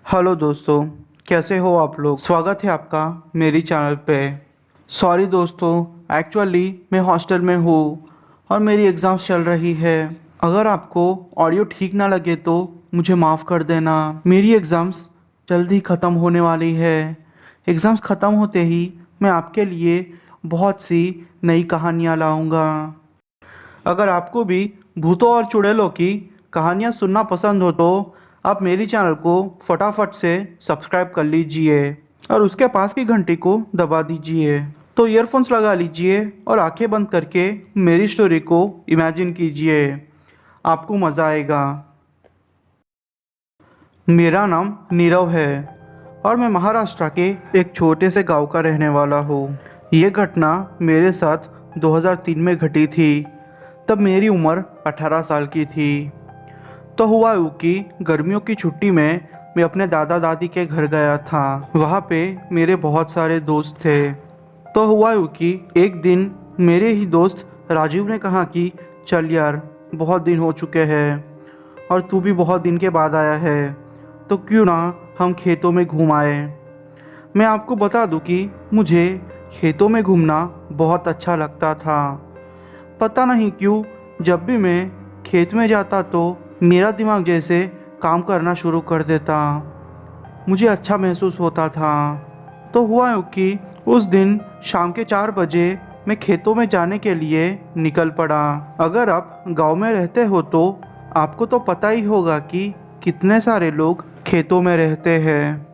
Hello दोस्तों, कैसे हो आप लोग। स्वागत है आपका मेरी चैनल पे। सॉरी दोस्तों, एक्चुअली मैं हॉस्टल में हूँ और मेरी एग्ज़ाम्स चल रही है। अगर आपको ऑडियो ठीक ना लगे तो मुझे माफ़ कर देना। मेरी एग्ज़ाम्स जल्दी ख़त्म होने वाली है। एग्ज़ाम्स ख़त्म होते ही मैं आपके लिए बहुत सी नई कहानियाँ लाऊंगा। अगर आपको भी भूतों और चुड़ैलों की कहानियाँ सुनना पसंद हो तो आप मेरी चैनल को फटाफट से सब्सक्राइब कर लीजिए और उसके पास की घंटी को दबा दीजिए। तो ईयरफोन्स लगा लीजिए और आंखें बंद करके मेरी स्टोरी को इमेजिन कीजिए। आपको मज़ा आएगा। मेरा नाम नीरव है और मैं महाराष्ट्र के एक छोटे से गांव का रहने वाला हूँ। ये घटना मेरे साथ 2003 में घटी थी। तब मेरी उम्र 18 साल की थी। तो हुआ यूँ कि गर्मियों की छुट्टी में मैं अपने दादा दादी के घर गया था। वहाँ पे मेरे बहुत सारे दोस्त थे। तो हुआ यूँ कि एक दिन मेरे ही दोस्त राजीव ने कहा कि चल यार, बहुत दिन हो चुके हैं और तू भी बहुत दिन के बाद आया है, तो क्यों ना हम खेतों में घूम आए। मैं आपको बता दूं कि मुझे खेतों में घूमना बहुत अच्छा लगता था। पता नहीं क्यों जब भी मैं खेत में जाता तो मेरा दिमाग जैसे काम करना शुरू कर देता। मुझे अच्छा महसूस होता था। तो हुआ यूँ कि उस दिन शाम के 4 बजे मैं खेतों में जाने के लिए निकल पड़ा। अगर आप गांव में रहते हो तो आपको तो पता ही होगा कि कितने सारे लोग खेतों में रहते हैं।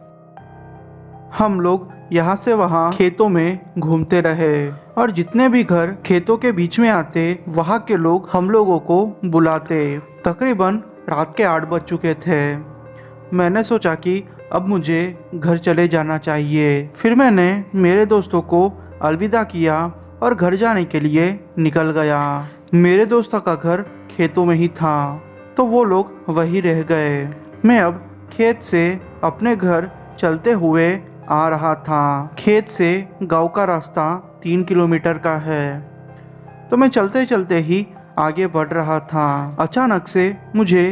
हम लोग यहाँ से वहाँ खेतों में घूमते रहे और जितने भी घर खेतों के बीच में आते वहाँ के लोग हम लोगों को बुलाते। तकरीबन रात के 8 बज चुके थे। मैंने सोचा कि अब मुझे घर चले जाना चाहिए। फिर मैंने मेरे दोस्तों को अलविदा किया और घर जाने के लिए निकल गया। मेरे दोस्तों का घर खेतों में ही था तो वो लोग वहीं रह गए। मैं अब खेत से अपने घर चलते हुए आ रहा था। खेत से गांव का रास्ता 3 किलोमीटर का है। तो मैं चलते चलते ही आगे बढ़ रहा था। अचानक से मुझे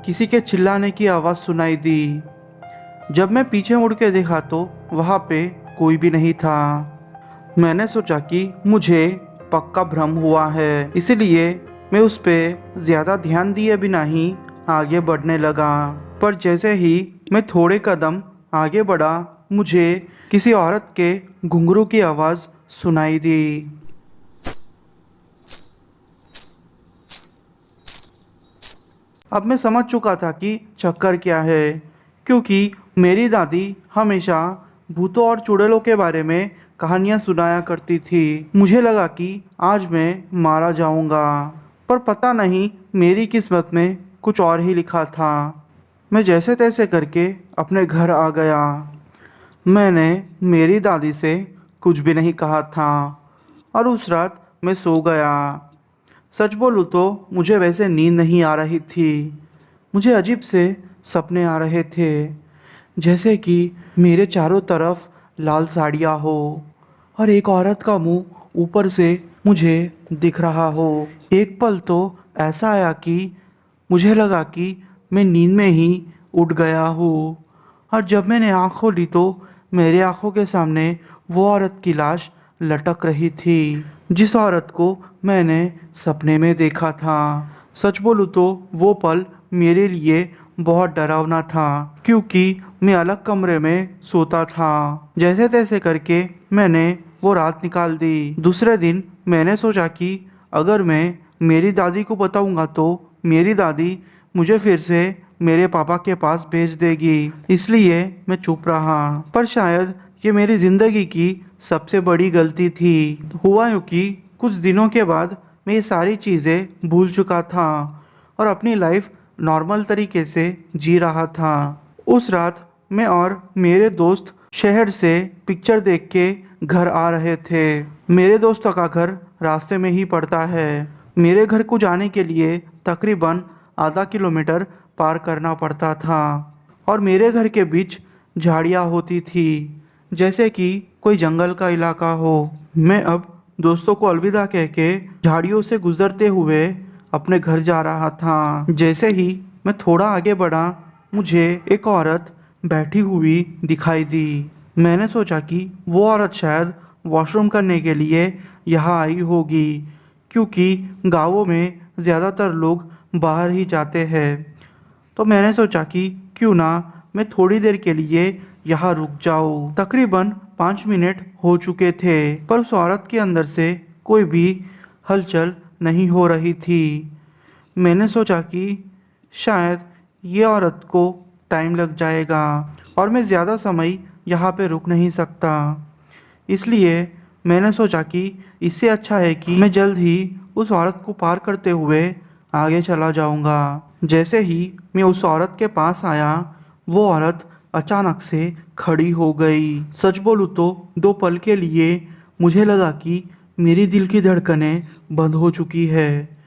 किसी के चिल्लाने की आवाज़ सुनाई दी। जब मैं पीछे मुड़ के देखा तो वहाँ पे कोई भी नहीं था। मैंने सोचा कि मुझे पक्का भ्रम हुआ है, इसलिए मैं उस पे ज़्यादा ध्यान दिए बिना ही आगे बढ़ने लगा। पर जैसे ही मैं थोड़े कदम आगे बढ़ा मुझे किसी औरत के घुंघरू की आवाज़ सुनाई दी। अब मैं समझ चुका था कि चक्कर क्या है, क्योंकि मेरी दादी हमेशा भूतों और चुड़ैलों के बारे में कहानियाँ सुनाया करती थी। मुझे लगा कि आज मैं मारा जाऊंगा, पर पता नहीं मेरी किस्मत में कुछ और ही लिखा था। मैं जैसे तैसे करके अपने घर आ गया। मैंने मेरी दादी से कुछ भी नहीं कहा था और उस रात मैं सो गया। सच बोलूँ तो मुझे वैसे नींद नहीं आ रही थी। मुझे अजीब से सपने आ रहे थे, जैसे कि मेरे चारों तरफ लाल साड़ियाँ हो और एक औरत का मुंह ऊपर से मुझे दिख रहा हो। एक पल तो ऐसा आया कि मुझे लगा कि मैं नींद में ही उठ गया हूँ और जब मैंने आँख खोली तो मेरे आँखों के सामने वो औरत की लाश लटक रही थी, जिस औरत को मैंने सपने में देखा था। सच बोलूँ तो वो पल मेरे लिए बहुत डरावना था, क्योंकि मैं अलग कमरे में सोता था। जैसे तैसे करके मैंने वो रात निकाल दी। दूसरे दिन मैंने सोचा कि अगर मैं मेरी दादी को बताऊंगा तो मेरी दादी मुझे फिर से मेरे पापा के पास भेज देगी, इसलिए मैं चुप रहा। पर शायद ये मेरी ज़िंदगी की सबसे बड़ी गलती थी। हुआ यूँ कि कुछ दिनों के बाद मैं ये सारी चीज़ें भूल चुका था और अपनी लाइफ नॉर्मल तरीके से जी रहा था। उस रात मैं और मेरे दोस्त शहर से पिक्चर देख के घर आ रहे थे। मेरे दोस्तों का घर रास्ते में ही पड़ता है। मेरे घर को जाने के लिए तकरीबन आधा किलोमीटर पार करना पड़ता था और मेरे घर के बीच झाड़ियाँ होती थी, जैसे कि कोई जंगल का इलाका हो। मैं अब दोस्तों को अलविदा कह के झाड़ियों से गुजरते हुए अपने घर जा रहा था। जैसे ही मैं थोड़ा आगे बढ़ा मुझे एक औरत बैठी हुई दिखाई दी। मैंने सोचा कि वो औरत शायद वॉशरूम करने के लिए यहाँ आई होगी, क्योंकि गाँवों में ज़्यादातर लोग बाहर ही जाते हैं। तो मैंने सोचा कि क्यों ना मैं थोड़ी देर के लिए यहाँ रुक जाऊँ। तकरीबन 5 मिनट हो चुके थे, पर उस औरत के अंदर से कोई भी हलचल नहीं हो रही थी। मैंने सोचा कि शायद ये औरत को टाइम लग जाएगा और मैं ज़्यादा समय यहाँ पे रुक नहीं सकता। इसलिए मैंने सोचा कि इससे अच्छा है कि मैं जल्द ही उस औरत को पार करते हुए आगे चला जाऊंगा। जैसे ही मैं उस औरत के पास आया, वो औरत अचानक से खड़ी हो गई। सच बोलूँ तो 2 पल के लिए मुझे लगा कि मेरी दिल की धड़कनें बंद हो चुकी है,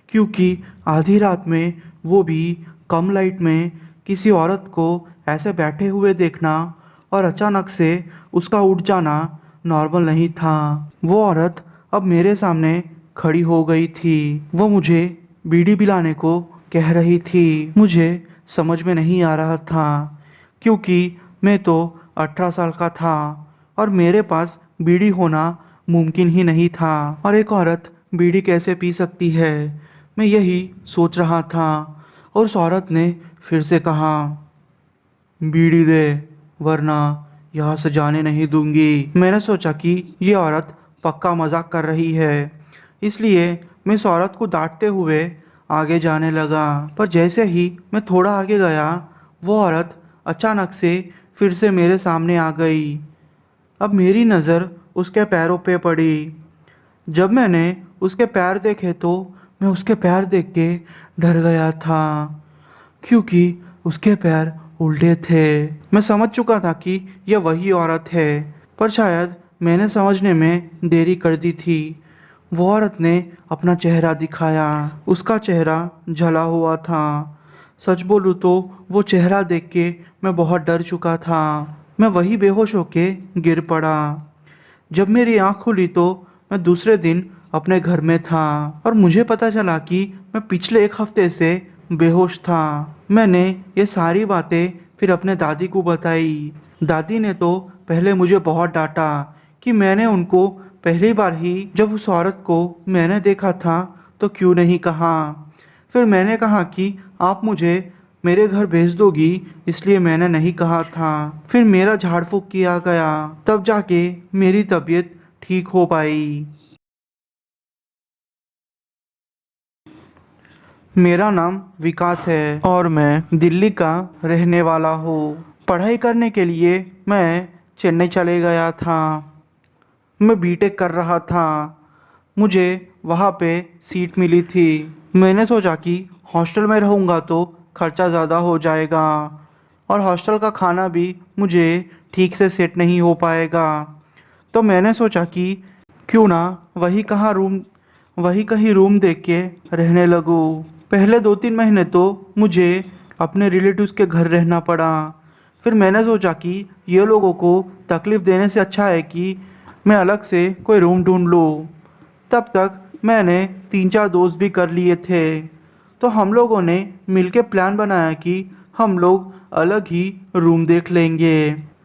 क्योंकि आधी रात में, वो भी कम लाइट में, किसी औरत को ऐसे बैठे हुए देखना और अचानक से उसका उठ जाना नॉर्मल नहीं था। वो औरत अब मेरे सामने खड़ी हो गई थी। वो मुझे बीड़ी पिलाने को कह रही थी। मुझे समझ में नहीं आ रहा था, क्योंकि मैं तो 18 साल का था और मेरे पास बीड़ी होना मुमकिन ही नहीं था। और एक औरत बीड़ी कैसे पी सकती है, मैं यही सोच रहा था। और उस औरत ने फिर से कहा, बीड़ी दे, वरना यहाँ से जाने नहीं दूंगी। मैंने सोचा कि ये औरत पक्का मजाक कर रही है, इसलिए मैं इस औरत को डांटते हुए आगे जाने लगा। पर जैसे ही मैं थोड़ा आगे गया, वो औरत अचानक से फिर से मेरे सामने आ गई। अब मेरी नज़र उसके पैरों पे पड़ी। जब मैंने उसके पैर देखे तो मैं उसके पैर देख के डर गया था, क्योंकि उसके पैर उल्टे थे। मैं समझ चुका था कि यह वही औरत है, पर शायद मैंने समझने में देरी कर दी थी। वो औरत ने अपना चेहरा दिखाया। उसका चेहरा जला हुआ था। सच बोलूँ तो वो चेहरा देख के मैं बहुत डर चुका था। मैं वही बेहोश होके गिर पड़ा। जब मेरी आँख खुली तो मैं दूसरे दिन अपने घर में था और मुझे पता चला कि मैं पिछले 1 हफ्ते से बेहोश था। मैंने ये सारी बातें फिर अपने दादी को बताई। दादी ने तो पहले मुझे बहुत डांटा कि मैंने उनको पहली बार ही जब उस औरत को मैंने देखा था तो क्यों नहीं कहा। फिर मैंने कहा कि आप मुझे मेरे घर भेज दोगी, इसलिए मैंने नहीं कहा था। फिर मेरा झाड़ फूँक किया गया, तब जाके मेरी तबीयत ठीक हो पाई। मेरा नाम विकास है और मैं दिल्ली का रहने वाला हूँ। पढ़ाई करने के लिए मैं चेन्नई चले गया था। मैं बीटेक कर रहा था। मुझे वहाँ पे सीट मिली थी। मैंने सोचा कि हॉस्टल में रहूँगा तो खर्चा ज़्यादा हो जाएगा और हॉस्टल का खाना भी मुझे ठीक से सेट नहीं हो पाएगा। तो मैंने सोचा कि क्यों ना वही कहीं रूम देख के रहने लगूँ। पहले 2-3 महीने तो मुझे अपने रिलेटिव्स के घर रहना पड़ा। फिर मैंने सोचा कि ये लोगों को तकलीफ़ देने से अच्छा है कि मैं अलग से कोई रूम ढूंढ लूँ। तब तक मैंने 3-4 दोस्त भी कर लिए थे। तो हम लोगों ने मिलके प्लान बनाया कि हम लोग अलग ही रूम देख लेंगे।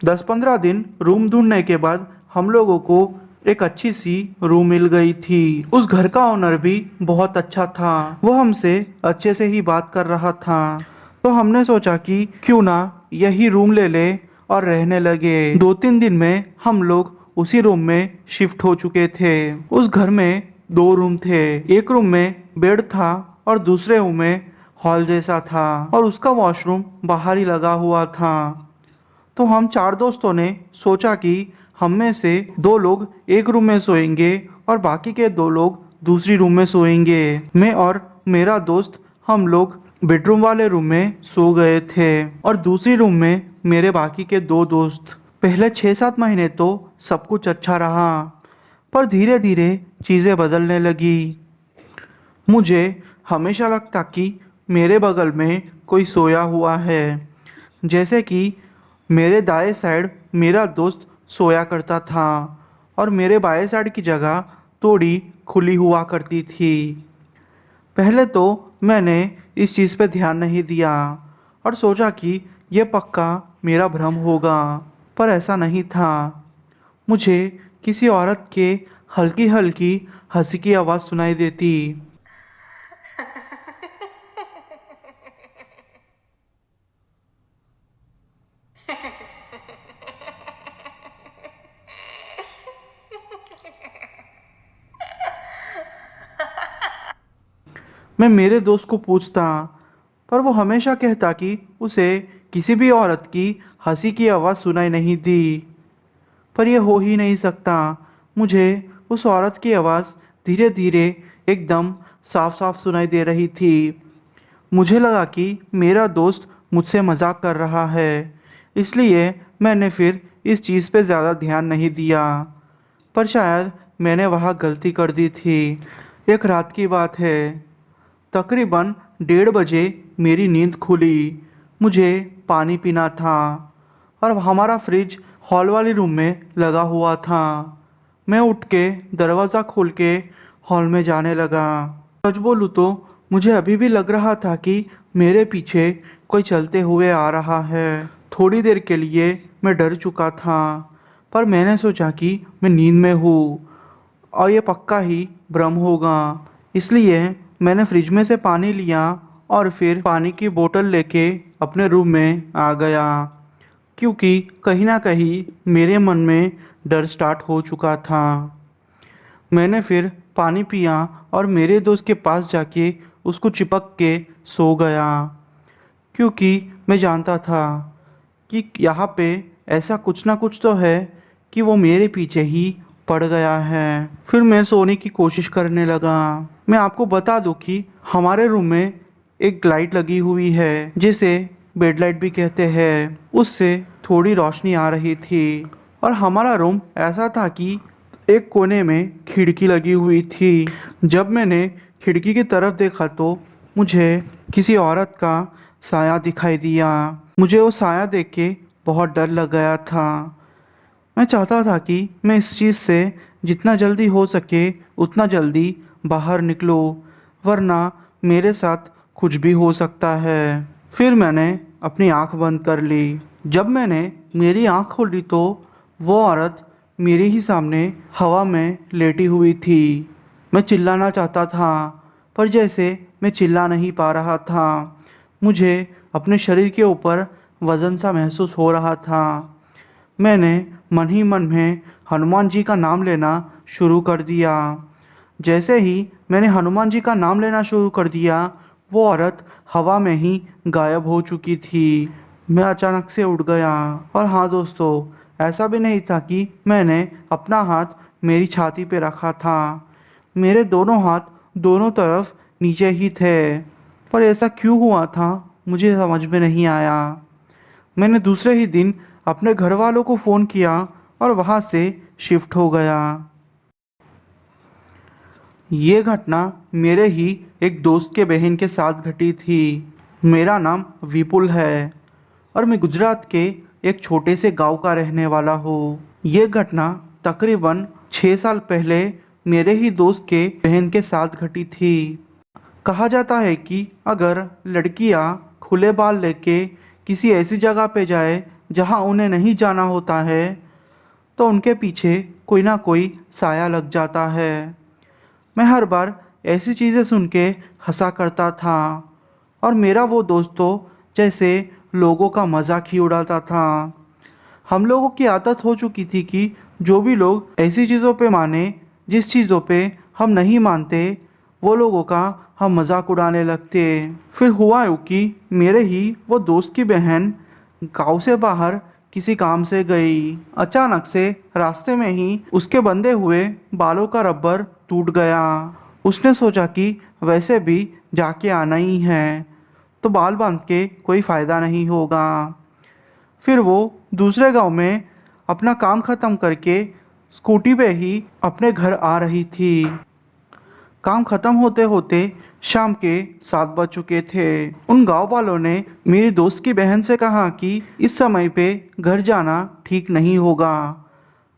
10-15 दिन रूम ढूंढने के बाद हम लोगों को एक अच्छी सी रूम मिल गई थी। उस घर का ओनर भी बहुत अच्छा था। वो हमसे अच्छे से ही बात कर रहा था। तो हमने सोचा कि क्यों ना यही रूम ले ले और रहने लगे। 2-3 दिन में हम लोग उसी रूम में शिफ्ट हो चुके थे। उस घर में 2 रूम थे। एक रूम में बेड था और दूसरे रूम में हॉल जैसा था और उसका वॉशरूम बाहर ही लगा हुआ था। तो हम 4 दोस्तों ने सोचा कि हम में से 2 लोग एक रूम में सोएंगे और बाकी के 2 लोग दूसरी रूम में सोएंगे। मैं और मेरा दोस्त हम लोग बेडरूम वाले रूम में सो गए थे और दूसरी रूम में मेरे बाकी के 2 दोस्त। पहले 6-7 महीने तो सब कुछ अच्छा रहा, पर धीरे धीरे चीज़ें बदलने लगी। मुझे हमेशा लगता कि मेरे बगल में कोई सोया हुआ है। जैसे कि मेरे दाएं साइड मेरा दोस्त सोया करता था और मेरे बाएं साइड की जगह थोड़ी खुली हुआ करती थी। पहले तो मैंने इस चीज़ पे ध्यान नहीं दिया और सोचा कि ये पक्का मेरा भ्रम होगा, पर ऐसा नहीं था। मुझे किसी औरत के हल्की हल्की हंसी की आवाज़ सुनाई देती। मैं मेरे दोस्त को पूछता, पर वो हमेशा कहता कि उसे किसी भी औरत की हंसी की आवाज़ सुनाई नहीं दी। पर यह हो ही नहीं सकता। मुझे उस औरत की आवाज़ धीरे धीरे एकदम साफ साफ सुनाई दे रही थी। मुझे लगा कि मेरा दोस्त मुझसे मजाक कर रहा है, इसलिए मैंने फिर इस चीज़ पे ज़्यादा ध्यान नहीं दिया। पर शायद मैंने वहाँ गलती कर दी थी। एक रात की बात है, तकरीबन 1:30 बजे मेरी नींद खुली। मुझे पानी पीना था और हमारा फ्रिज हॉल वाली रूम में लगा हुआ था। मैं उठ के दरवाज़ा खोल के हॉल में जाने लगा। सच बोलूँ तो मुझे अभी भी लग रहा था कि मेरे पीछे कोई चलते हुए आ रहा है। थोड़ी देर के लिए मैं डर चुका था, पर मैंने सोचा कि मैं नींद में हूँ और ये पक्का ही भ्रम होगा। इसलिए मैंने फ्रिज में से पानी लिया और फिर पानी की बोतल लेके अपने रूम में आ गया, क्योंकि कहीं ना कहीं मेरे मन में डर स्टार्ट हो चुका था। मैंने फिर पानी पिया और मेरे दोस्त के पास जाके उसको चिपक के सो गया, क्योंकि मैं जानता था कि यहाँ पे ऐसा कुछ ना कुछ तो है कि वो मेरे पीछे ही पड़ गया है। फिर मैं सोने की कोशिश करने लगा। मैं आपको बता दूं कि हमारे रूम में एक लाइट लगी हुई है, जिसे बेड लाइट भी कहते हैं। उससे थोड़ी रोशनी आ रही थी और हमारा रूम ऐसा था कि एक कोने में खिड़की लगी हुई थी। जब मैंने खिड़की की तरफ देखा तो मुझे किसी औरत का साया दिखाई दिया। मुझे वो साया देख के बहुत डर लग गया था। मैं चाहता था कि मैं इस चीज़ से जितना जल्दी हो सके उतना जल्दी बाहर निकलूं, वरना मेरे साथ कुछ भी हो सकता है। फिर मैंने अपनी आंख बंद कर ली। जब मैंने मेरी आंख खोली तो वो औरत मेरे ही सामने हवा में लेटी हुई थी। मैं चिल्लाना चाहता था, पर जैसे मैं चिल्ला नहीं पा रहा था। मुझे अपने शरीर के ऊपर वज़न सा महसूस हो रहा था। मैंने मन ही मन में हनुमान जी का नाम लेना शुरू कर दिया। जैसे ही मैंने हनुमान जी का नाम लेना शुरू कर दिया, वो औरत हवा में ही गायब हो चुकी थी। मैं अचानक से उठ गया। और हाँ दोस्तों, ऐसा भी नहीं था कि मैंने अपना हाथ मेरी छाती पे रखा था। मेरे दोनों हाथ दोनों तरफ नीचे ही थे। पर ऐसा क्यों हुआ था मुझे समझ में नहीं आया। मैंने दूसरे ही दिन अपने घर वालों को फ़ोन किया और वहाँ से शिफ्ट हो गया। ये घटना मेरे ही एक दोस्त के बहन के साथ घटी थी। मेरा नाम विपुल है और मैं गुजरात के एक छोटे से गांव का रहने वाला हूँ। ये घटना तकरीबन 6 साल पहले मेरे ही दोस्त के बहन के साथ घटी थी। कहा जाता है कि अगर लड़कियां खुले बाल लेके किसी ऐसी जगह पे जाए जहां उन्हें नहीं जाना होता है, तो उनके पीछे कोई ना कोई साया लग जाता है। मैं हर बार ऐसी चीज़ें सुन के हंसा करता था और मेरा वो दोस्त तो जैसे लोगों का मजाक ही उड़ाता था। हम लोगों की आदत हो चुकी थी कि जो भी लोग ऐसी चीज़ों पे माने जिस चीज़ों पे हम नहीं मानते, वो लोगों का हम मजाक उड़ाने लगते। फिर हुआ यूँ कि मेरे ही वो दोस्त की बहन गांव से बाहर किसी काम से गई। अचानक से रास्ते में ही उसके बंधे हुए बालों का रबर टूट गया। उसने सोचा कि वैसे भी जाके आना ही है, तो बाल बांध के कोई फ़ायदा नहीं होगा। फिर वो दूसरे गांव में अपना काम ख़त्म करके स्कूटी पे ही अपने घर आ रही थी। काम ख़त्म होते होते शाम के 7 बज चुके थे। उन गांव वालों ने मेरी दोस्त की बहन से कहा कि इस समय पे घर जाना ठीक नहीं होगा।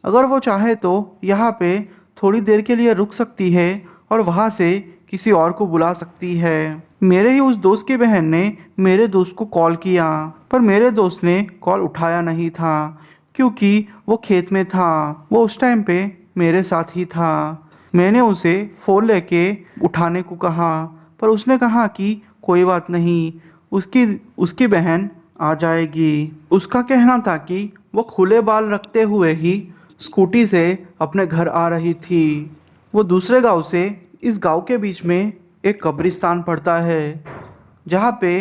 अगर वो चाहे तो यहाँ पे थोड़ी देर के लिए रुक सकती है और वहाँ से किसी और को बुला सकती है। मेरे ही उस दोस्त की बहन ने मेरे दोस्त को कॉल किया, पर मेरे दोस्त ने कॉल उठाया नहीं था क्योंकि वो खेत में था। वो उस टाइम पे मेरे साथ ही था। मैंने उसे फ़ोन लेके उठाने को कहा, पर उसने कहा कि कोई बात नहीं, उसकी उसकी बहन आ जाएगी। उसका कहना था कि वो खुले बाल रखते हुए ही स्कूटी से अपने घर आ रही थी। वो दूसरे गांव से इस गांव के बीच में एक कब्रिस्तान पड़ता है जहाँ पे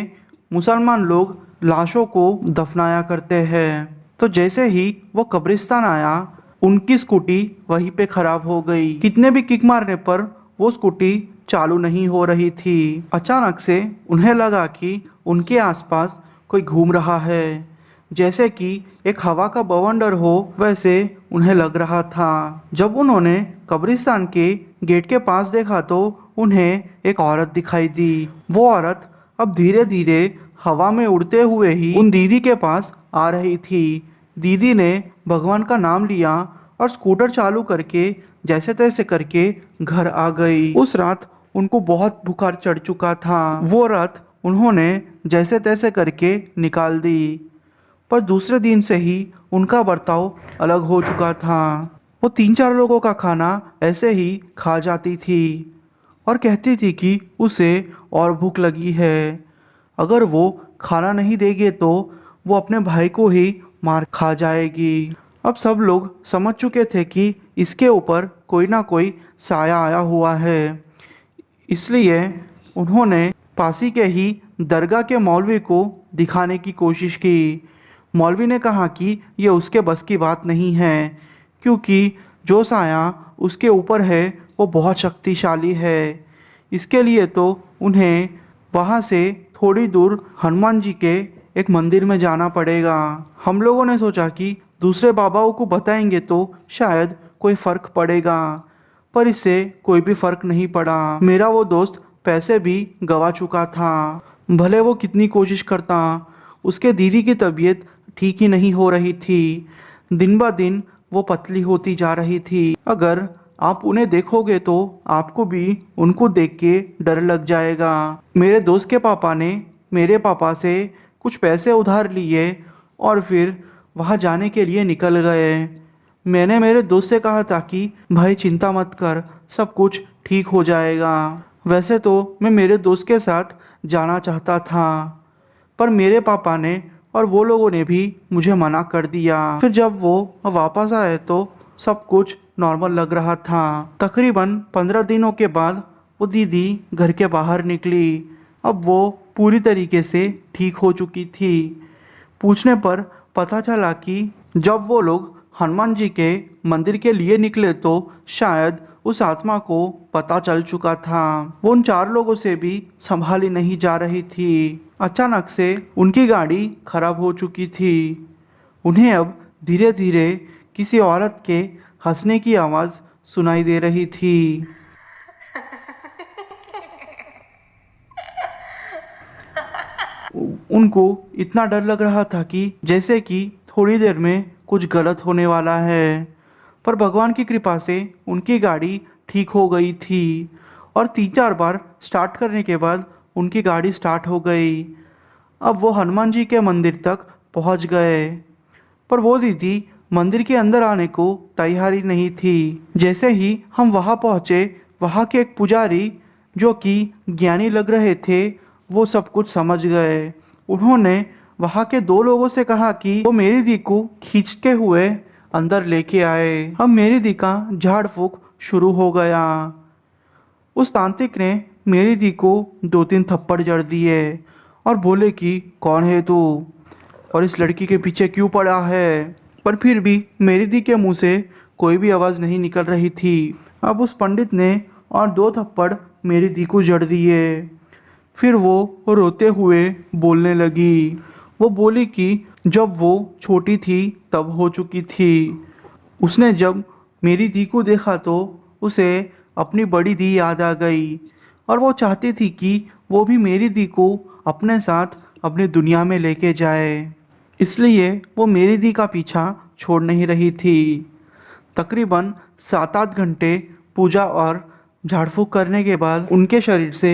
मुसलमान लोग लाशों को दफनाया करते हैं। तो जैसे ही वो कब्रिस्तान आया, उनकी स्कूटी वहीं पे खराब हो गई। कितने भी किक मारने पर वो स्कूटी चालू नहीं हो रही थी। अचानक से उन्हें लगा कि उनके आसपास कोई घूम रहा है, जैसे कि एक हवा का बवंडर हो, वैसे उन्हें लग रहा था। जब उन्होंने कब्रिस्तान के गेट के पास देखा तो उन्हें एक औरत दिखाई दी। वो औरत अब धीरे धीरे हवा में उड़ते हुए ही उन दीदी के पास आ रही थी। दीदी ने भगवान का नाम लिया और स्कूटर चालू करके जैसे तैसे करके घर आ गई। उस रात उनको बहुत बुखार चढ़ चुका था। वो रात उन्होंने जैसे तैसे करके निकाल दी, पर दूसरे दिन से ही उनका बर्ताव अलग हो चुका था। वो 3-4 लोगों का खाना ऐसे ही खा जाती थी और कहती थी कि उसे और भूख लगी है। अगर वो खाना नहीं देगी तो वो अपने भाई को ही मार खा जाएगी। अब सब लोग समझ चुके थे कि इसके ऊपर कोई ना कोई साया आया हुआ है, इसलिए उन्होंने पासी के ही दरगाह के मौलवी को दिखाने की कोशिश की। मौलवी ने कहा कि ये उसके बस की बात नहीं है, क्योंकि जो साया उसके ऊपर है वो बहुत शक्तिशाली है। इसके लिए तो उन्हें वहाँ से थोड़ी दूर हनुमान जी के एक मंदिर में जाना पड़ेगा। हम लोगों ने सोचा कि दूसरे बाबाओं को बताएंगे तो शायद कोई फ़र्क पड़ेगा, पर इससे कोई भी फ़र्क नहीं पड़ा। मेरा वो दोस्त पैसे भी गवा चुका था। भले वो कितनी कोशिश करता, उसके दीदी की तबीयत ठीक ही नहीं हो रही थी। दिन ब दिन वो पतली होती जा रही थी। अगर आप उन्हें देखोगे तो आपको भी उनको देख के डर लग जाएगा। मेरे दोस्त के पापा ने मेरे पापा से कुछ पैसे उधार लिए और फिर वहाँ जाने के लिए निकल गए। मैंने मेरे दोस्त से कहा था कि भाई चिंता मत कर, सब कुछ ठीक हो जाएगा। वैसे तो मैं मेरे दोस्त के साथ जाना चाहता था, पर मेरे पापा ने और वो लोगों ने भी मुझे मना कर दिया। फिर जब वो वापस आए तो सब कुछ नॉर्मल लग रहा था। तकरीबन 15 दिनों के बाद वो दीदी घर के बाहर निकली। अब वो पूरी तरीके से ठीक हो चुकी थी। पूछने पर पता चला कि जब वो लोग हनुमान जी के मंदिर के लिए निकले तो शायद उस आत्मा को पता चल चुका था। वो उन 4 लोगों से भी संभाली नहीं जा रही थी। अचानक से उनकी गाड़ी खराब हो चुकी थी। उन्हें अब धीरे धीरे किसी औरत के हंसने की आवाज़ सुनाई दे रही थी। उनको इतना डर लग रहा था कि जैसे कि थोड़ी देर में कुछ गलत होने वाला है, पर भगवान की कृपा से उनकी गाड़ी ठीक हो गई थी और 3-4 बार स्टार्ट करने के बाद उनकी गाड़ी स्टार्ट हो गई। अब वो हनुमान जी के मंदिर तक पहुंच गए, पर वो दीदी मंदिर के अंदर आने को तैयार ही नहीं थी। जैसे ही हम वहाँ पहुँचे, वहाँ के एक पुजारी जो कि ज्ञानी लग रहे थे, वो सब कुछ समझ गए। उन्होंने वहाँ के 2 लोगों से कहा कि वो मेरी दी को खींचते हुए अंदर लेके आए। अब मेरी दी का झाड़ फूक शुरू हो गया। उस तांत्रिक ने मेरी दी को 2-3 थप्पड़ जड़ दिए और बोले कि कौन है तू और इस लड़की के पीछे क्यों पड़ा है। पर फिर भी मेरी दी के मुंह से कोई भी आवाज़ नहीं निकल रही थी। अब उस पंडित ने और 2 थप्पड़ मेरी दी को जड़ दिए। फिर वो रोते हुए बोलने लगी। वो बोली कि जब वो छोटी थी तब हो चुकी थी। उसने जब मेरी दी को देखा तो उसे अपनी बड़ी दी याद आ गई और वो चाहती थी कि वो भी मेरी दी को अपने साथ अपनी दुनिया में लेके जाए। इसलिए वो मेरी दी का पीछा छोड़ नहीं रही थी। तकरीबन 7-8 घंटे पूजा और झाड़ फूक करने के बाद उनके शरीर से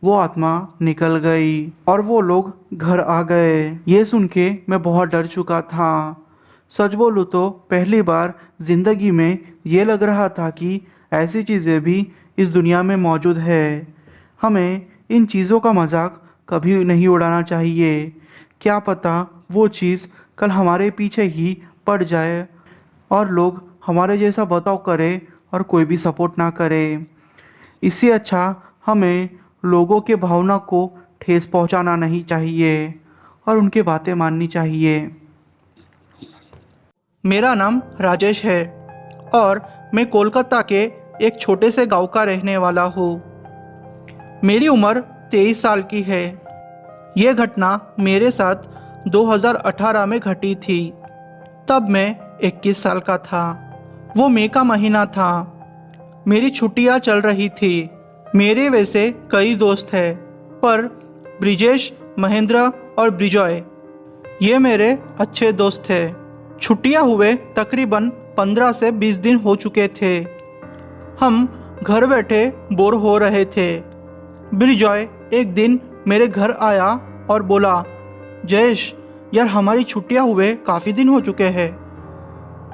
वो आत्मा निकल गई और वो लोग घर आ गए। ये सुन के मैं बहुत डर चुका था। सच बोलूँ तो पहली बार ज़िंदगी में ये लग रहा था कि ऐसी चीज़ें भी इस दुनिया में मौजूद है। हमें इन चीज़ों का मजाक कभी नहीं उड़ाना चाहिए। क्या पता वो चीज़ कल हमारे पीछे ही पड़ जाए और लोग हमारे जैसा बर्ताव करें और कोई भी सपोर्ट ना करे। इससे अच्छा हमें लोगों के भावना को ठेस पहुंचाना नहीं चाहिए और उनकी बातें माननी चाहिए। मेरा नाम राजेश है और मैं कोलकाता के एक छोटे से गांव का रहने वाला हूँ। मेरी उम्र 23 साल की है। ये घटना मेरे साथ 2018 में घटी थी। तब मैं 21 साल का था। वो मई का महीना था। मेरी छुट्टियां चल रही थी। मेरे वैसे कई दोस्त हैं, पर ब्रिजेश, महेंद्र और ब्रिजॉय ये मेरे अच्छे दोस्त थे। छुट्टियां हुए तकरीबन 15 से 20 दिन हो चुके थे। हम घर बैठे बोर हो रहे थे। ब्रिजॉय एक दिन मेरे घर आया और बोला, जयेश यार, हमारी छुट्टियां हुए काफ़ी दिन हो चुके हैं।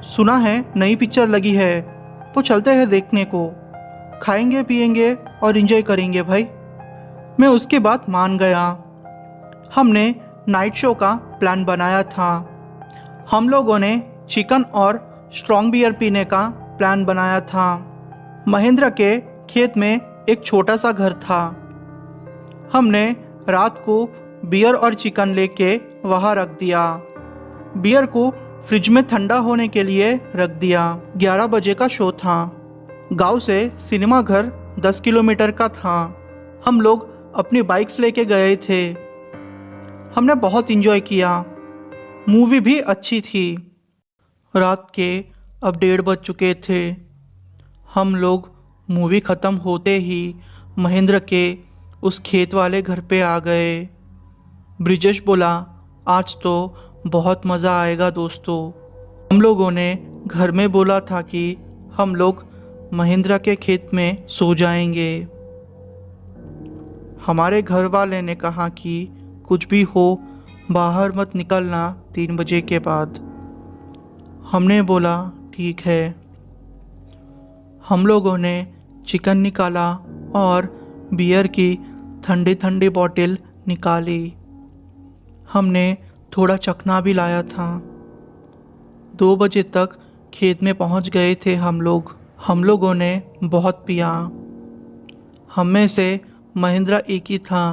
सुना है नई पिक्चर लगी है, तो चलते हैं देखने को। खाएंगे पिएंगे और एंजॉय करेंगे भाई। मैं उसकी बात मान गया। हमने नाइट शो का प्लान बनाया था। हम लोगों ने चिकन और स्ट्रॉन्ग बियर पीने का प्लान बनाया था। महेंद्र के खेत में एक छोटा सा घर था। हमने रात को बियर और चिकन लेके वहाँ रख दिया। बियर को फ्रिज में ठंडा होने के लिए रख दिया। 11 बजे का शो था। गांव से सिनेमा घर 10 किलोमीटर का था। हम लोग अपनी बाइक्स लेके गए थे। हमने बहुत एंजॉय किया। मूवी भी अच्छी थी। रात के अब 1:30 बज चुके थे। हम लोग मूवी ख़त्म होते ही महेंद्र के उस खेत वाले घर पे आ गए। ब्रिजेश बोला, आज तो बहुत मज़ा आएगा दोस्तों। हम लोगों ने घर में बोला था कि हम लोग महेंद्र के खेत में सो जाएंगे। हमारे घर वाले ने कहा कि कुछ भी हो बाहर मत निकलना 3 बजे के बाद। हमने बोला ठीक है। हम लोगों ने चिकन निकाला और बियर की ठंडी ठंडी बॉटल निकाली। हमने थोड़ा चखना भी लाया था। 2 बजे तक खेत में पहुंच गए थे हम लोग। हम लोगों ने बहुत पिया। हम में से महेंद्र एक ही था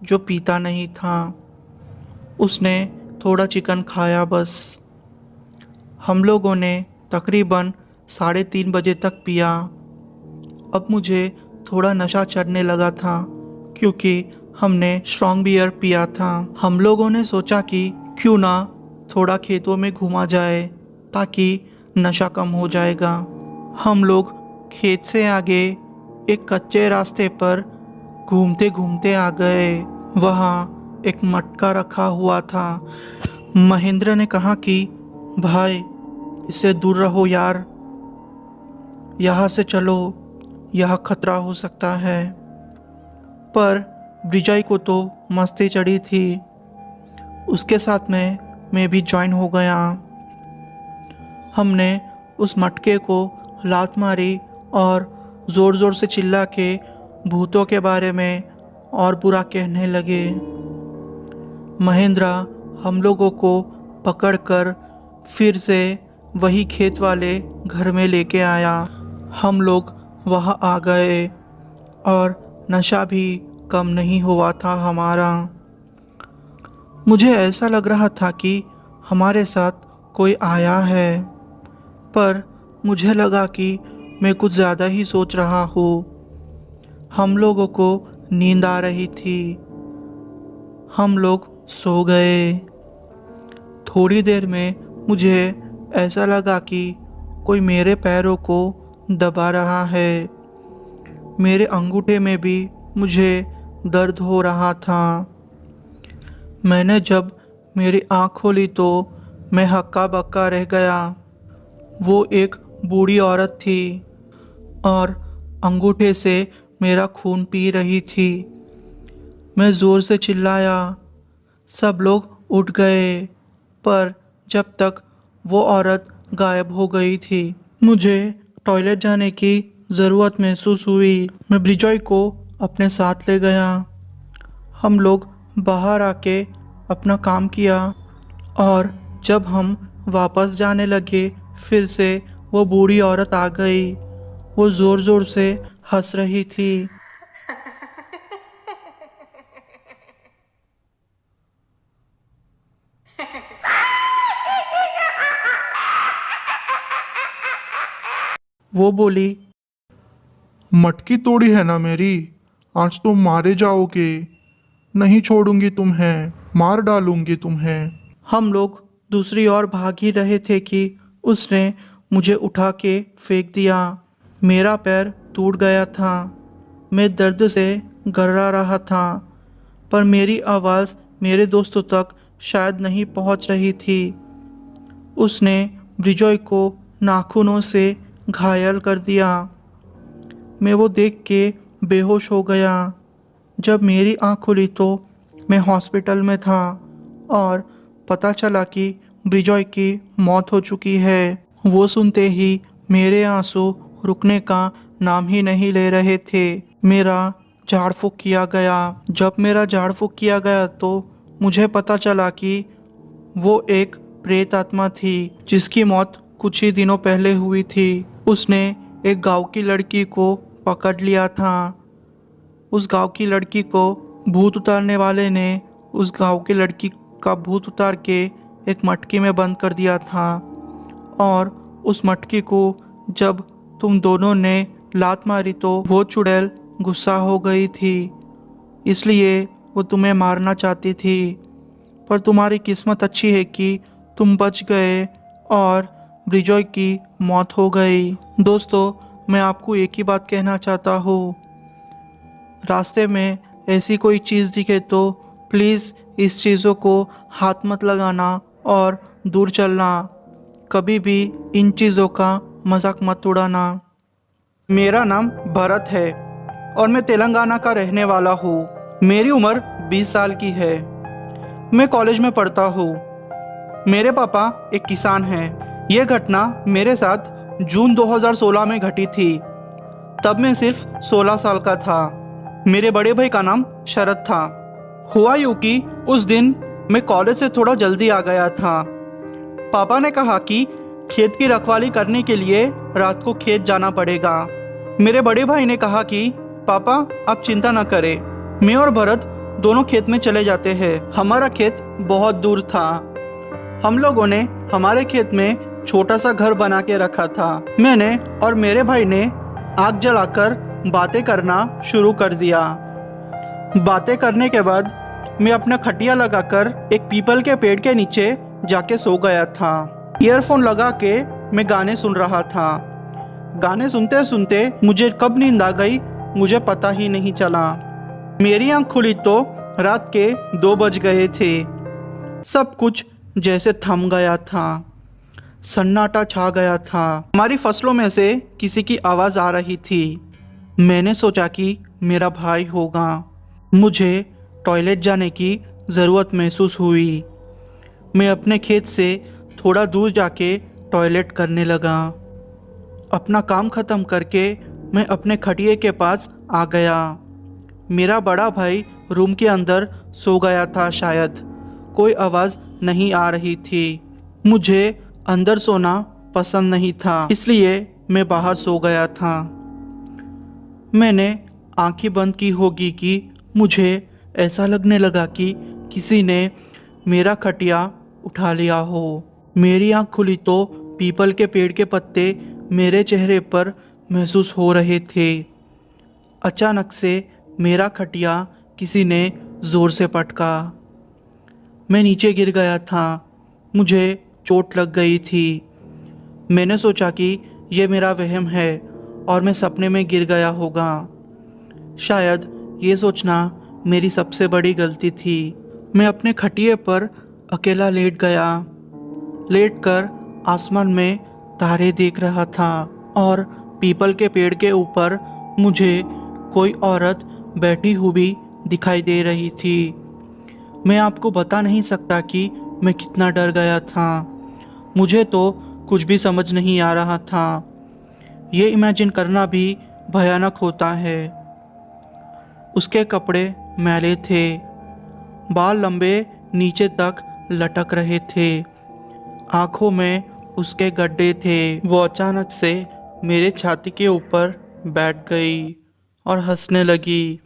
जो पीता नहीं था। उसने थोड़ा चिकन खाया बस। हम लोगों ने तकरीबन 3:30 बजे तक पिया। अब मुझे थोड़ा नशा चढ़ने लगा था क्योंकि हमने स्ट्रॉन्ग बियर पिया था। हम लोगों ने सोचा कि क्यों ना थोड़ा खेतों में घूमा जाए ताकि नशा कम हो जाएगा। हम लोग खेत से आगे एक कच्चे रास्ते पर घूमते घूमते आ गए। वहाँ एक मटका रखा हुआ था। महेंद्र ने कहा कि भाई, इससे दूर रहो यार, यहाँ से चलो, यह खतरा हो सकता है। पर ब्रिजाई को तो मस्ती चढ़ी थी। उसके साथ में मैं भी ज्वाइन हो गया। हमने उस मटके को लात मारी और ज़ोर ज़ोर से चिल्ला के भूतों के बारे में और बुरा कहने लगे। महेंद्र हम लोगों को पकड़कर फिर से वही खेत वाले घर में लेके आया। हम लोग वहाँ आ गए और नशा भी कम नहीं हुआ था हमारा। मुझे ऐसा लग रहा था कि हमारे साथ कोई आया है, पर मुझे लगा कि मैं कुछ ज़्यादा ही सोच रहा हूँ। हम लोगों को नींद आ रही थी। हम लोग सो गए। थोड़ी देर में मुझे ऐसा लगा कि कोई मेरे पैरों को दबा रहा है। मेरे अंगूठे में भी मुझे दर्द हो रहा था। मैंने जब मेरी आँख खोली तो मैं हक्का बक्का रह गया। वो एक बूढ़ी औरत थी और अंगूठे से मेरा खून पी रही थी। मैं ज़ोर से चिल्लाया। सब लोग उठ गए, पर जब तक वो औरत गायब हो गई थी। मुझे टॉयलेट जाने की ज़रूरत महसूस हुई। मैं ब्रिजॉय को अपने साथ ले गया। हम लोग बाहर आके अपना काम किया और जब हम वापस जाने लगे फिर से वो बूढ़ी औरत आ गई। वो ज़ोर ज़ोर से हंस रही थी। वो बोली, मटकी तोड़ी है ना मेरी, आज तुम मारे जाओगे। नहीं छोड़ूंगी तुम्हें, मार डालूंगी तुम्हें। हम लोग दूसरी ओर भाग ही रहे थे कि उसने मुझे उठा के फेंक दिया। मेरा पैर टूट गया था। मैं दर्द से घर्रा रहा था, पर मेरी आवाज़ मेरे दोस्तों तक शायद नहीं पहुंच रही थी। उसने ब्रिजॉय को नाखूनों से घायल कर दिया। मैं वो देख के बेहोश हो गया। जब मेरी आँख खुली तो मैं हॉस्पिटल में था और पता चला कि ब्रिजॉय की मौत हो चुकी है। वो सुनते ही मेरे आंसू रुकने का नाम ही नहीं ले रहे थे। मेरा झाड़ फूँक किया गया। जब मेरा झाड़ फूँक किया गया तो मुझे पता चला कि वो एक प्रेत आत्मा थी जिसकी मौत कुछ ही दिनों पहले हुई थी। उसने एक गांव की लड़की को पकड़ लिया था। उस गांव की लड़की को भूत उतारने वाले ने उस गांव की लड़की का भूत उतार के एक मटकी में बंद कर दिया था और उस मटकी को जब तुम दोनों ने लात मारी तो वो चुड़ैल गुस्सा हो गई थी, इसलिए वो तुम्हें मारना चाहती थी। पर तुम्हारी किस्मत अच्छी है कि तुम बच गए और ब्रिजॉय की मौत हो गई। दोस्तों, मैं आपको एक ही बात कहना चाहता हूँ, रास्ते में ऐसी कोई चीज़ दिखे तो प्लीज़ इस चीज़ों को हाथ मत लगाना और दूर चलना। कभी भी इन चीज़ों का मजाक मत उड़ाना। मेरा नाम भरत है और मैं तेलंगाना का रहने वाला हूँ। मेरी उम्र 20 साल की है। मैं कॉलेज में पढ़ता हूँ। मेरे पापा एक किसान हैं। यह घटना मेरे साथ जून 2016 में घटी थी। तब मैं सिर्फ 16 साल का था। मेरे बड़े भाई का नाम शरद था। हुआ यूँ कि उस दिन मैं कॉलेज से थोड़ा जल्दी आ गया था। पापा ने कहा कि खेत की रखवाली करने के लिए रात को खेत जाना पड़ेगा। मेरे बड़े भाई ने कहा कि पापा आप चिंता न करें, मैं और भरत दोनों खेत में चले जाते हैं। हमारा खेत बहुत दूर था। हम लोगों ने हमारे खेत में छोटा सा घर बना के रखा था। मैंने और मेरे भाई ने आग जलाकर बातें करना शुरू कर दिया। बातें करने के बाद मैं अपना खटिया लगाकर एक पीपल के पेड़ के नीचे जाके सो गया था। ईयरफोन लगा के मैं गाने सुन रहा था। गाने सुनते सुनते मुझे कब नींद आ गई मुझे पता ही नहीं चला। मेरी आँख खुली तो रात के 2 बज गए थे। सब कुछ जैसे थम गया था। सन्नाटा छा गया था। हमारी फसलों में से किसी की आवाज़ आ रही थी। मैंने सोचा कि मेरा भाई होगा। मुझे टॉयलेट जाने की ज़रूरत महसूस हुई। मैं अपने खेत से थोड़ा दूर जाके टॉयलेट करने लगा। अपना काम ख़त्म करके मैं अपने खटिए के पास आ गया। मेरा बड़ा भाई रूम के अंदर सो गया था। शायद कोई आवाज़ नहीं आ रही थी। मुझे अंदर सोना पसंद नहीं था, इसलिए मैं बाहर सो गया था। मैंने आंखें बंद की होगी कि मुझे ऐसा लगने लगा कि किसी ने मेरा खटिया उठा लिया हो। मेरी आंख खुली तो पीपल के पेड़ के पत्ते मेरे चेहरे पर महसूस हो रहे थे। अचानक से मेरा खटिया किसी ने ज़ोर से पटका। मैं नीचे गिर गया था। मुझे चोट लग गई थी। मैंने सोचा कि यह मेरा वहम है और मैं सपने में गिर गया होगा। शायद ये सोचना मेरी सबसे बड़ी गलती थी। मैं अपने खटिए पर अकेला लेट गया। लेटकर आसमान में तारे देख रहा था और पीपल के पेड़ के ऊपर मुझे कोई औरत बैठी हुई दिखाई दे रही थी। मैं आपको बता नहीं सकता कि मैं कितना डर गया था। मुझे तो कुछ भी समझ नहीं आ रहा था। ये इमेजिन करना भी भयानक होता है। उसके कपड़े मैले थे, बाल लंबे नीचे तक लटक रहे थे, आंखों में उसके गड्ढे थे। वो अचानक से मेरे छाती के ऊपर बैठ गई और हंसने लगी।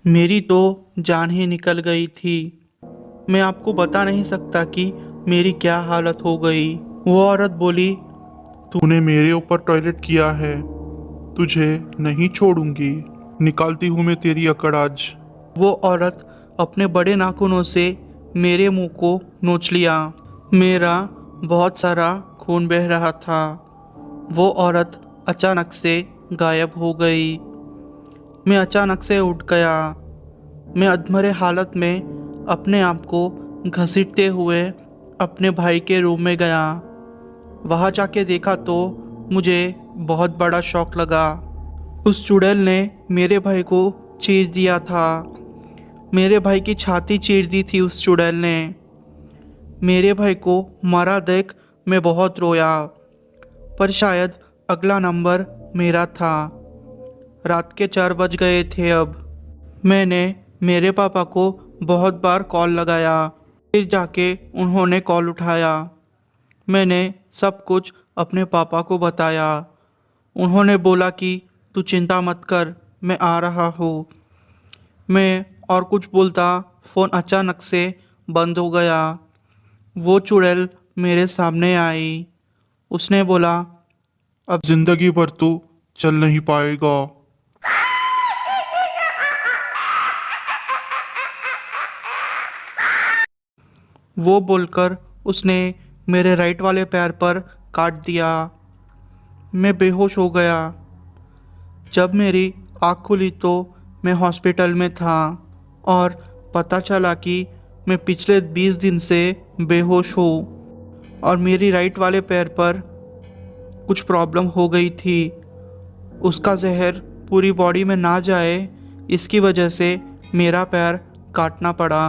मेरी तो जान ही निकल गई थी। मैं आपको बता नहीं सकता कि मेरी क्या हालत हो गई। वो औरत बोली, तूने मेरे ऊपर टॉयलेट किया है, तुझे नहीं छोड़ूंगी। निकालती हूँ मैं तेरी अकड़ आज। वो औरत अपने बड़े नाखूनों से मेरे मुंह को नोच लिया। मेरा बहुत सारा खून बह रहा था। वो औरत अचानक से गायब हो गई। मैं अचानक से उठ गया। मैं अधमरे हालत में अपने आप को घसीटते हुए अपने भाई के रूम में गया। वहाँ जाके देखा तो मुझे बहुत बड़ा शौक लगा। उस चुड़ैल ने मेरे भाई को चीर दिया था। मेरे भाई की छाती चीर दी थी उस चुड़ैल ने। मेरे भाई को मारा देख मैं बहुत रोया, पर शायद अगला नंबर मेरा था। रात के 4 बज गए थे अब। मैंने मेरे पापा को बहुत बार कॉल लगाया, फिर जाके उन्होंने कॉल उठाया। मैंने सब कुछ अपने पापा को बताया। उन्होंने बोला कि तू चिंता मत कर, मैं आ रहा हूँ। मैं और कुछ बोलता, फ़ोन अचानक से बंद हो गया। वो चुड़ैल मेरे सामने आई। उसने बोला, अब जिंदगी भर तू चल नहीं पाएगा। वो बोलकर उसने मेरे राइट वाले पैर पर काट दिया। मैं बेहोश हो गया। जब मेरी आँख खुली तो मैं हॉस्पिटल में था और पता चला कि मैं पिछले 20 दिन से बेहोश हूँ और मेरी राइट वाले पैर पर कुछ प्रॉब्लम हो गई थी। उसका जहर पूरी बॉडी में ना जाए, इसकी वजह से मेरा पैर काटना पड़ा।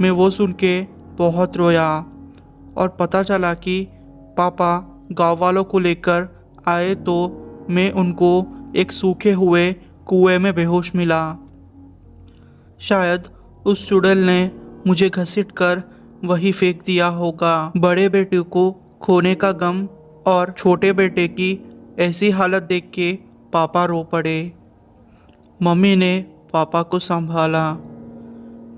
मैं वो सुन के बहुत रोया और पता चला कि पापा गांव वालों को लेकर आए तो मैं उनको एक सूखे हुए कुएं में बेहोश मिला। शायद उस चुड़ैल ने मुझे घसीटकर वही फेंक दिया होगा। बड़े बेटे को खोने का गम और छोटे बेटे की ऐसी हालत देख के पापा रो पड़े। मम्मी ने पापा को संभाला।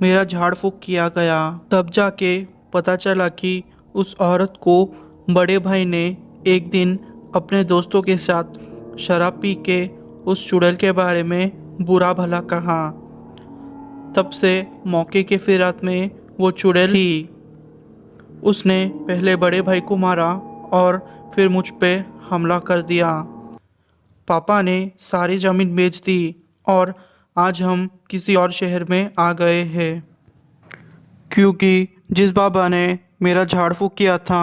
मेरा झाड़ फूक किया गया। तब जाके पता चला कि उस औरत को बड़े भाई ने एक दिन अपने दोस्तों के साथ शराब पी के उस चुड़ैल के बारे में बुरा भला कहा। तब से मौके के फिरात में वो चुड़ैल थी। उसने पहले बड़े भाई को मारा और फिर मुझ पे हमला कर दिया। पापा ने सारी ज़मीन बेच दी और आज हम किसी और शहर में आ गए हैं, क्योंकि जिस बाबा ने मेरा झाड़ फूक किया था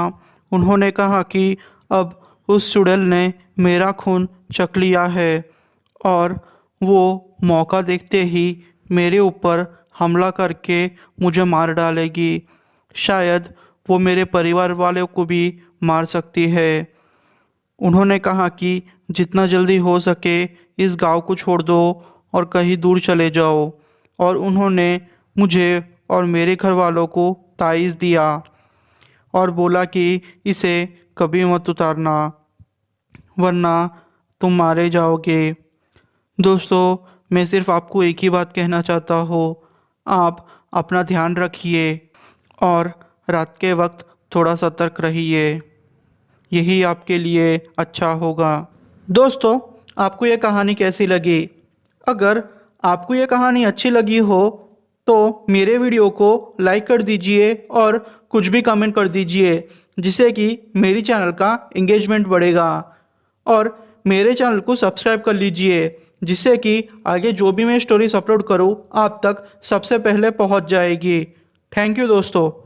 उन्होंने कहा कि अब उस चुड़ैल ने मेरा खून चख लिया है और वो मौका देखते ही मेरे ऊपर हमला करके मुझे मार डालेगी। शायद वो मेरे परिवार वालों को भी मार सकती है। उन्होंने कहा कि जितना जल्दी हो सके इस गांव को छोड़ दो और कहीं दूर चले जाओ, और उन्होंने मुझे और मेरे घर वालों को ताइज़ दिया और बोला कि इसे कभी मत उतारना वरना तुम मारे जाओगे। दोस्तों, मैं सिर्फ आपको एक ही बात कहना चाहता हूँ, आप अपना ध्यान रखिए और रात के वक्त थोड़ा सतर्क रहिए, यही आपके लिए अच्छा होगा। दोस्तों, आपको ये कहानी कैसी लगी? अगर आपको ये कहानी अच्छी लगी हो तो मेरे वीडियो को लाइक कर दीजिए और कुछ भी कमेंट कर दीजिए, जिससे कि मेरी चैनल का एंगेजमेंट बढ़ेगा। और मेरे चैनल को सब्सक्राइब कर लीजिए, जिससे कि आगे जो भी मैं स्टोरीज अपलोड करूँ आप तक सबसे पहले पहुंच जाएगी। थैंक यू दोस्तों।